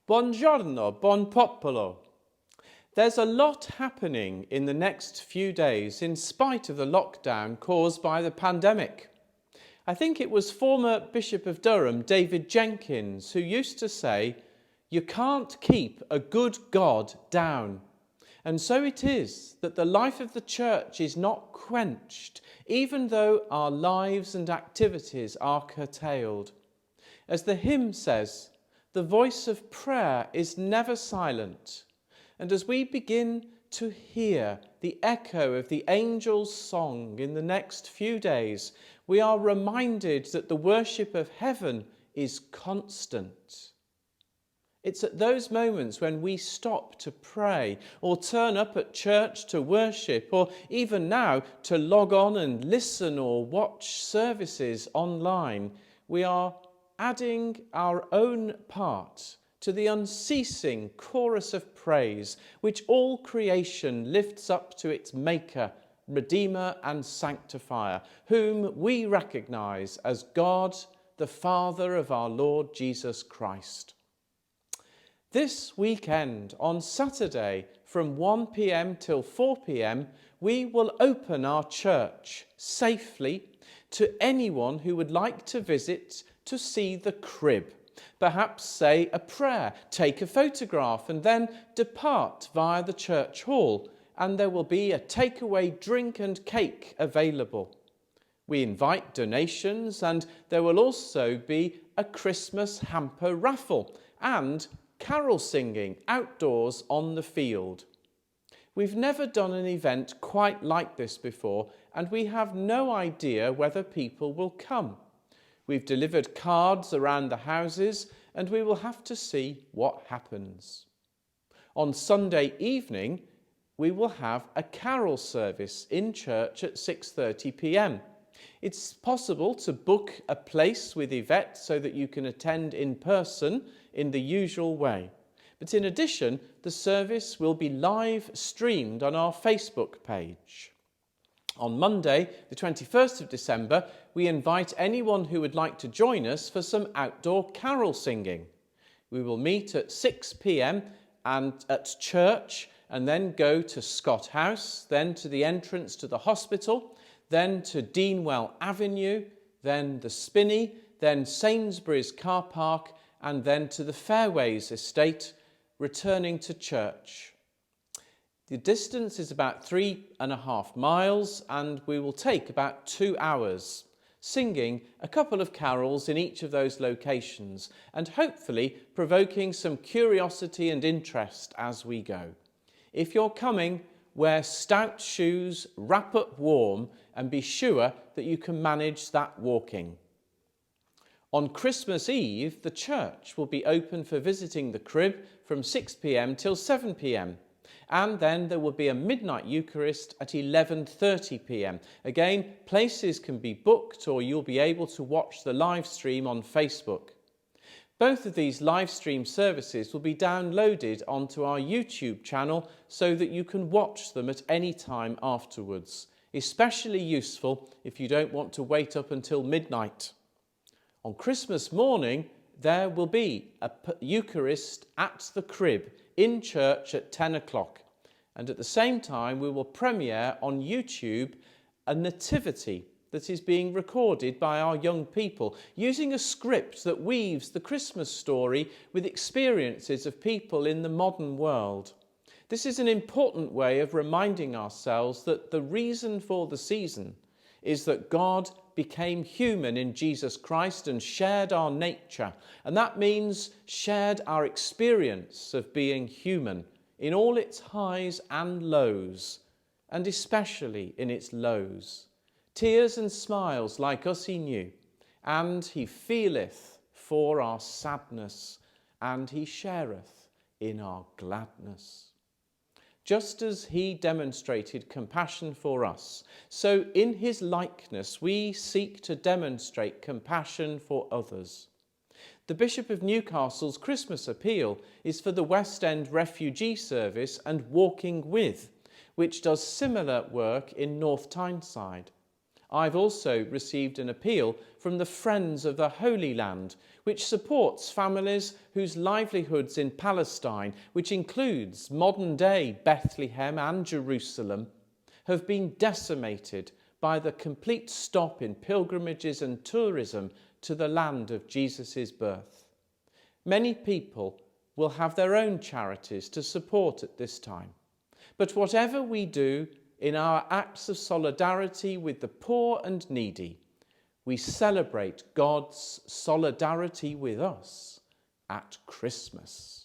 Buongiorno, buon popolo. There's a lot happening in the next few days in spite of the lockdown caused by the pandemic. I think it was former Bishop of Durham, David Jenkins, who used to say, "You can't keep a good God down." And so it is that the life of the church is not quenched, even though our lives and activities are curtailed. As the hymn says, the voice of prayer is never silent. And as we begin to hear the echo of the angel's song in the next few days, we are reminded that the worship of heaven is constant. It's at those moments when we stop to pray or turn up at church to worship, or even now to log on and listen or watch services online, we are adding our own part to the unceasing chorus of praise which all creation lifts up to its Maker, Redeemer and Sanctifier, whom we recognize as God, the Father of our Lord Jesus Christ. This weekend, on Saturday, from 1 p.m. till 4 p.m, we will open our church safely to anyone who would like to visit to see the crib. Perhaps say a prayer, take a photograph, and then depart via the church hall, and there will be a takeaway drink and cake available. We invite donations, and there will also be a Christmas hamper raffle and carol singing outdoors on the field. We've never done an event quite like this before, and we have no idea whether people will come. We've delivered cards around the houses, and we will have to see what happens. On Sunday evening, we will have a carol service in church at 6:30 p.m. It's possible to book a place with Yvette so that you can attend in person in the usual way. But in addition, the service will be live streamed on our Facebook page. On Monday, the 21st of December, we invite anyone who would like to join us for some outdoor carol singing. We will meet at 6 p.m. and at church, and then go to Scott House, then to the entrance to the hospital, then to Deanwell Avenue, then the Spinney, then Sainsbury's car park, and then to the Fairways estate, returning to church. The distance is about 3.5 miles, and we will take about 2 hours, singing a couple of carols in each of those locations, and hopefully provoking some curiosity and interest as we go. If you're coming, wear stout shoes, wrap up warm, and be sure that you can manage that walking. On Christmas Eve, the church will be open for visiting the crib from 6 p.m. till 7 p.m. And then there will be a midnight Eucharist at 11:30 p.m. Again, places can be booked, or you'll be able to watch the live stream on Facebook. Both of these live stream services will be downloaded onto our YouTube channel so that you can watch them at any time afterwards. Especially useful if you don't want to wait up until midnight. On Christmas morning, there will be a Eucharist at the crib in church at 10 o'clock. And at the same time, we will premiere on YouTube a nativity that is being recorded by our young people, using a script that weaves the Christmas story with experiences of people in the modern world. This is an important way of reminding ourselves that the reason for the season is that God became human in Jesus Christ and shared our nature. And that means shared our experience of being human in all its highs and lows, and especially in its lows. Tears and smiles like us he knew, and he feeleth for our sadness, and he shareth in our gladness. Just as he demonstrated compassion for us, so in his likeness we seek to demonstrate compassion for others. The Bishop of Newcastle's Christmas appeal is for the West End Refugee Service and Walking With, which does similar work in North Tyneside. I've also received an appeal from the Friends of the Holy Land, which supports families whose livelihoods in Palestine, which includes modern-day Bethlehem and Jerusalem, have been decimated by the complete stop in pilgrimages and tourism to the land of Jesus' birth. Many people will have their own charities to support at this time. But whatever we do in our acts of solidarity with the poor and needy, we celebrate God's solidarity with us at Christmas.